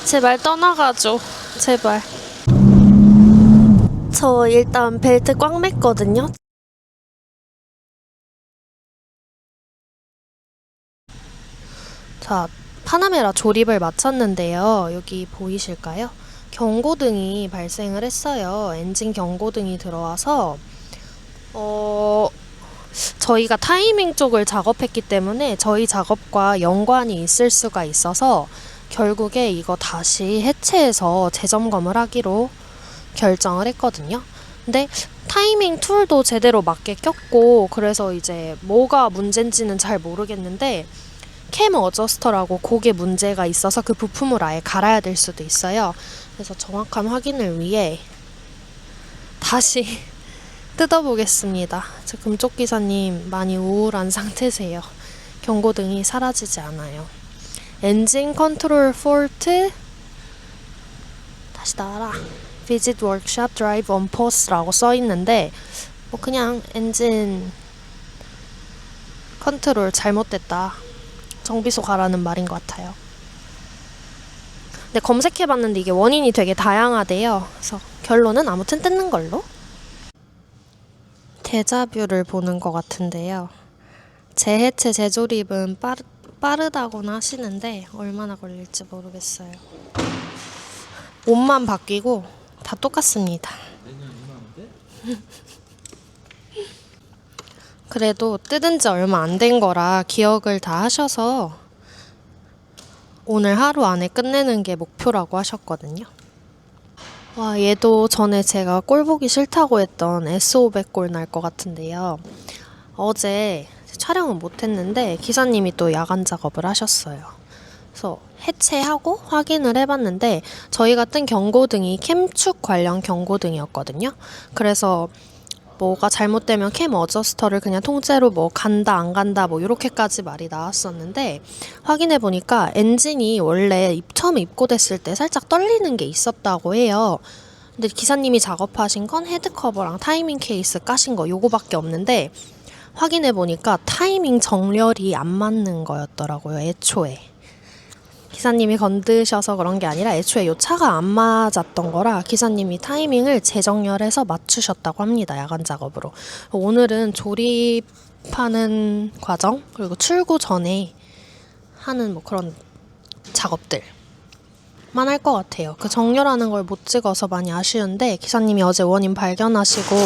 제발 떠나가줘. 제발. 저 일단 벨트 꽉 맸거든요. 자, 파나메라 조립을 마쳤는데요. 여기 보이실까요? 경고등이 발생을 했어요. 엔진 경고등이 들어와서 저희가 타이밍 쪽을 작업했기 때문에 저희 작업과 연관이 있을 수가 있어서 결국에 이거 다시 해체해서 재점검을 하기로 결정을 했거든요. 근데 타이밍 툴도 제대로 맞게 꼈고 그래서 이제 뭐가 문제인지는 잘 모르겠는데 캠 어저스터라고 그게 문제가 있어서 그 부품을 아예 갈아야 될 수도 있어요. 그래서 정확한 확인을 위해 다시 뜯어보겠습니다. 저 금쪽 기사님 많이 우울한 상태세요. 경고등이 사라지지 않아요. 엔진 컨트롤 폴트 다시 나와라. Visit workshop drive on pause라고 써있는데 뭐 그냥 엔진 컨트롤 잘못됐다. 정비소 가라는 말인 것 같아요. 근데 검색해봤는데 이게 원인이 되게 다양하대요. 그래서 결론은 아무튼 뜯는 걸로. 데자뷰를 보는 것 같은데요. 재해체 재조립은 빠르다고는 하시는데 얼마나 걸릴지 모르겠어요. 옷만 바뀌고 다 똑같습니다. 그래도 뜯은 지 얼마 안 된 거라 기억을 다 하셔서 오늘 하루 안에 끝내는 게 목표라고 하셨거든요. 와, 얘도 전에 제가 꼴 보기 싫다고 했던 S500 꼴 날 것 같은데요. 어제 촬영은 못했는데 기사님이 또 야간 작업을 하셨어요. 그래서 해체하고 확인을 해봤는데 저희가 뜬 경고등이 캠축 관련 경고등이었거든요. 그래서 뭐가 잘못되면 캠 어저스터를 그냥 통째로 뭐 간다 안 간다 뭐 이렇게까지 말이 나왔었는데 확인해 보니까 엔진이 원래 처음 입고됐을 때 살짝 떨리는 게 있었다고 해요. 근데 기사님이 작업하신 건 헤드 커버랑 타이밍 케이스 까신 거 요거밖에 없는데 확인해 보니까 타이밍 정렬이 안 맞는 거였더라고요. 애초에. 기사님이 건드셔서 그런 게 아니라 애초에 요 차가 안 맞았던 거라 기사님이 타이밍을 재정렬해서 맞추셨다고 합니다. 야간 작업으로. 오늘은 조립하는 과정 그리고 출고 전에 하는 뭐 그런 작업들만 할 것 같아요. 그 정렬하는 걸 못 찍어서 많이 아쉬운데 기사님이 어제 원인 발견하시고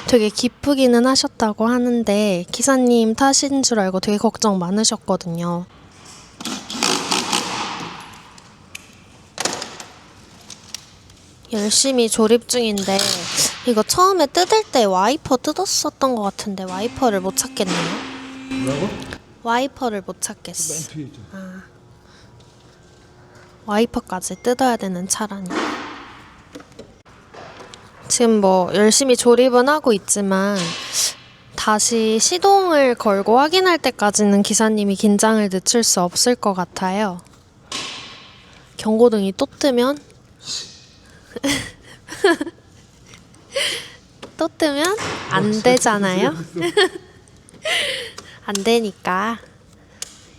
되게 기쁘기는 하셨다고 하는데 기사님 탓인 줄 알고 되게 걱정 많으셨거든요. 열심히 조립 중인데 이거 처음에 뜯을 때 와이퍼 뜯었었던 것 같은데 와이퍼를 못 찾겠네요. 뭐라고? 와이퍼를 못 찾겠어. 맨 뒤에 있죠. 아, 와이퍼까지 뜯어야 되는 차라니. 지금 뭐 열심히 조립은 하고 있지만 다시 시동을 걸고 확인할 때까지는 기사님이 긴장을 늦출 수 없을 것 같아요. 경고등이 또 뜨면 또 뜨면 안 되잖아요. 안 되니까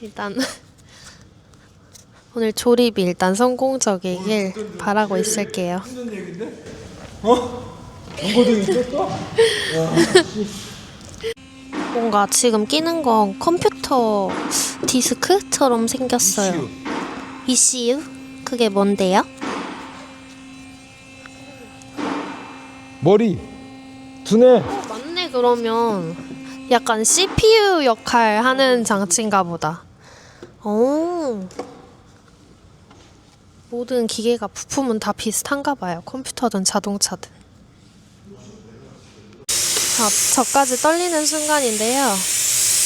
일단 오늘 조립이 일단 성공적이길 바라고 있을게요. 힘든 얘긴데? 경고등이 떴어? 뭔가 지금 끼는 건 컴퓨터 디스크처럼 생겼어요. ECU? 그게 뭔데요? 머리 두뇌. 맞네. 그러면 약간 CPU 역할 하는 장치인가 보다. 오. 모든 기계가 부품은 다 비슷한가 봐요. 컴퓨터든 자동차든. 자, 저까지 떨리는 순간인데요.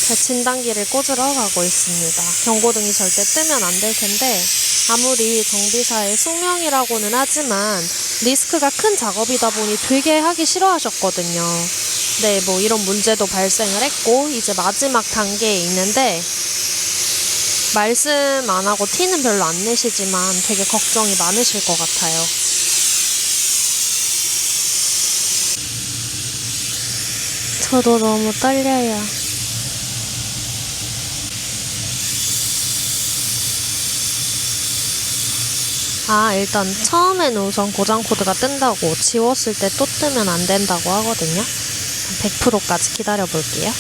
제 진단기를 꽂으러 가고 있습니다. 경고등이 절대 뜨면 안 될 텐데 아무리 정비사의 숙명이라고는 하지만 리스크가 큰 작업이다 보니 되게 하기 싫어하셨거든요. 네, 뭐 이런 문제도 발생을 했고 이제 마지막 단계에 있는데 말씀 안 하고 티는 별로 안 내시지만 되게 걱정이 많으실 것 같아요. 저도 너무 떨려요. 아, 일단 처음에는 우선 고장 코드가 뜬다고 지웠을 때 또 뜨면 안 된다고 하거든요. 100%까지 기다려 볼게요.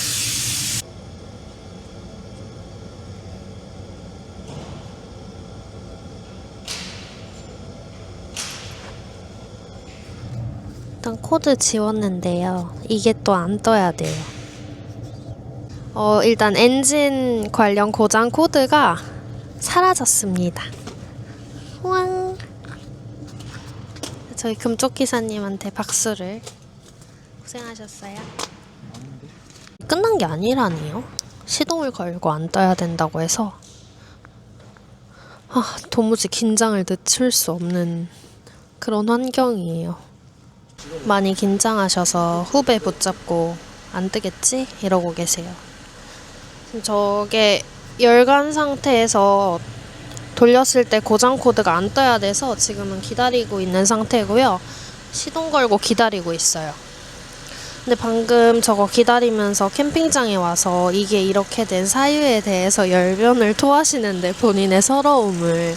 일단 코드 지웠는데요. 이게 또 안 떠야 돼요. 일단 엔진 관련 고장 코드가 사라졌습니다. 우왕. 저희 금쪽 기사님한테 박수를. 고생하셨어요. 끝난 게 아니라니요. 시동을 걸고 안 떠야 된다고 해서 도무지 긴장을 늦출 수 없는 그런 환경이에요. 많이 긴장하셔서 후배 붙잡고 안 뜨겠지? 이러고 계세요. 지금 저게 열간 상태에서 돌렸을 때 고장 코드가 안 떠야 돼서 지금은 기다리고 있는 상태고요. 시동 걸고 기다리고 있어요. 근데 방금 저거 기다리면서 캠핑장에 와서 이게 이렇게 된 사유에 대해서 열변을 토하시는데 본인의 서러움을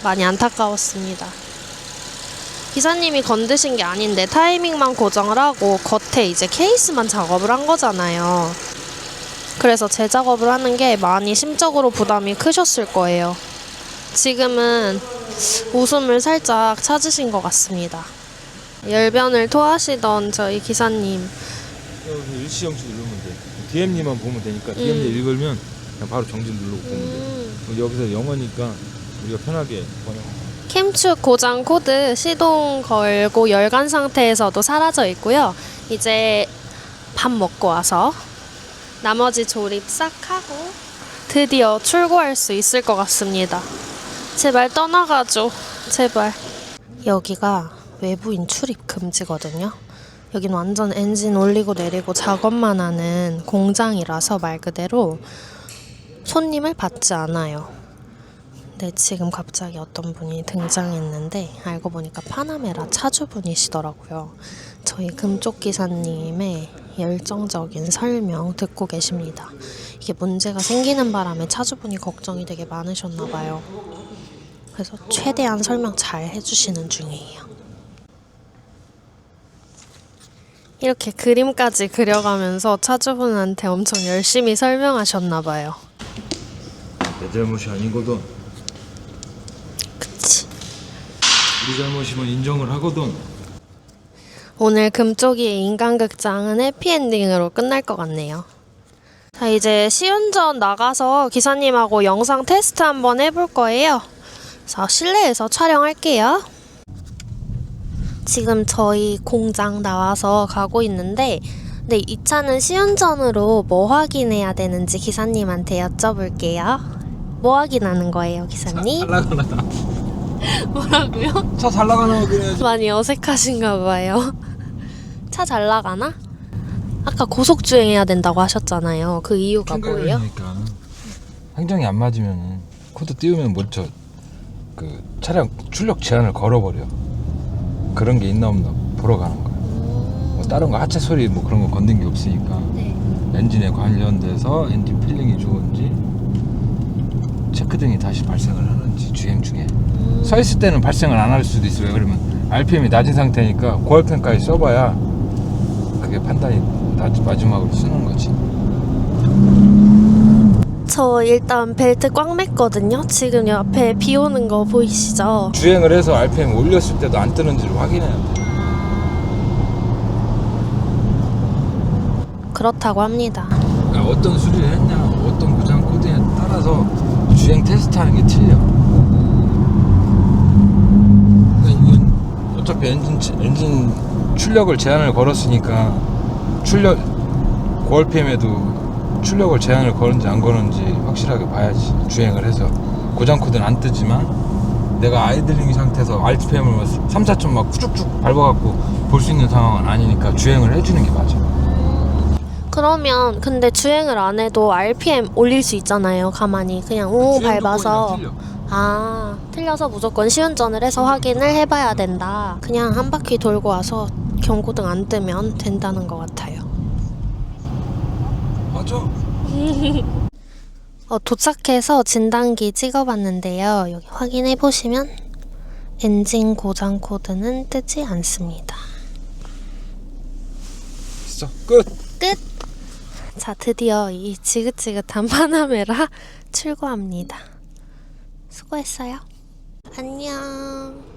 많이 안타까웠습니다. 기사님이 건드신 게 아닌데 타이밍만 고정을 하고 겉에 이제 케이스만 작업을 한 거잖아요. 그래서 재작업을 하는 게 많이 심적으로 부담이 크셨을 거예요. 지금은 웃음을 살짝 찾으신 것 같습니다. 열변을 토하시던 저희 기사님. 여기 일시정지 누르면 돼. DM님만 보면 되니까 DM님 읽으면 그냥 바로 정지 누르고 보면 돼. 여기서 영어니까 우리가 편하게 번역. 캠축 고장 코드 시동 걸고 열간 상태에서도 사라져 있고요. 이제 밥 먹고 와서 나머지 조립 싹 하고 드디어 출고할 수 있을 것 같습니다. 제발 떠나가줘. 제발. 여기가 외부인 출입 금지거든요. 여긴 완전 엔진 올리고 내리고 작업만 하는 공장이라서 말 그대로 손님을 받지 않아요. 근데 지금 갑자기 어떤 분이 등장했는데 알고 보니까 파나메라 차주분이시더라고요. 저희 금쪽 기사님의 열정적인 설명 듣고 계십니다. 이게 문제가 생기는 바람에 차주분이 걱정이 되게 많으셨나 봐요. 그래서 최대한 설명 잘 해주시는 중이에요. 이렇게 그림까지 그려가면서 차주분한테 엄청 열심히 설명하셨나 봐요. 내 잘못이 아니거든. 그치. 우리 잘못이면 인정을 하거든. 오늘 금쪽이의 인간극장은 해피엔딩으로 끝날 것 같네요. 자, 이제 시운전 나가서 기사님하고 영상 테스트 한번 해볼 거예요. 그래서 실내에서 촬영할게요. 지금 저희 공장 나와서 가고 있는데 근데 이 차는 시운전으로 뭐 확인해야 되는지 기사님한테 여쭤볼게요. 뭐 확인하는 거예요, 기사님? 잘 나가나? 뭐라고요? 차 잘 나가나 확인해야지. 많이 어색하신가 봐요. 차 잘 나가나? 아까 고속 주행해야 된다고 하셨잖아요. 그 이유가 뭐예요? 그러니까 행정이 안 맞으면 코드 띄우면 먼저 그 차량 출력 제한을 걸어버려. 그런 게 있나 없나 보러 가는 거야. 뭐 다른 거 하체 소리 뭐 그런 거 건든 게 없으니까. 네. 엔진에 관련돼서 엔진 필링이 좋은지 체크 등이 다시 발생을 하는지 주행 중에. 서 있을 때는 발생을 안 할 수도 있어요. 그러면 RPM이 낮은 상태니까 고RPM까지 써봐야 그게 판단이 마지막으로 쓰는 거지. 저 일단 벨트 꽉 맸거든요. 지금 옆에 비 오는 거 보이시죠? 주행을 해서 RPM 올렸을 때도 안 뜨는지를 확인해야 돼. 그렇다고 합니다. 그러니까 어떤 수리를 했냐, 어떤 고장 코드에 따라서 주행 테스트하는 게 틀려. 그러니까 이건 어차피 엔진 출력을 제한을 걸었으니까 고RPM에도 출력을 제한을 걸은지 안 걸은지 확실하게 봐야지. 주행을 해서 고장 코드는 안 뜨지만 내가 아이들링 상태에서 RPM을 3, 4점 막 쭉쭉 밟아갖고 볼 수 있는 상황은 아니니까 주행을 해주는 게 맞아. 그러면 근데 주행을 안 해도 RPM 올릴 수 있잖아요. 가만히 그냥 오 밟아서. 아, 틀려서 무조건 시운전을 해서 확인을 해봐야 된다. 그냥 한 바퀴 돌고 와서 경고등 안 뜨면 된다는 것 같아요. 맞아. 도착해서 진단기 찍어봤는데요. 여기 확인해 보시면 엔진 고장 코드는 뜨지 않습니다. 됐어. 끝. 끝! 자, 드디어 이 지긋지긋한 파나메라 출고합니다. 수고했어요. 안녕.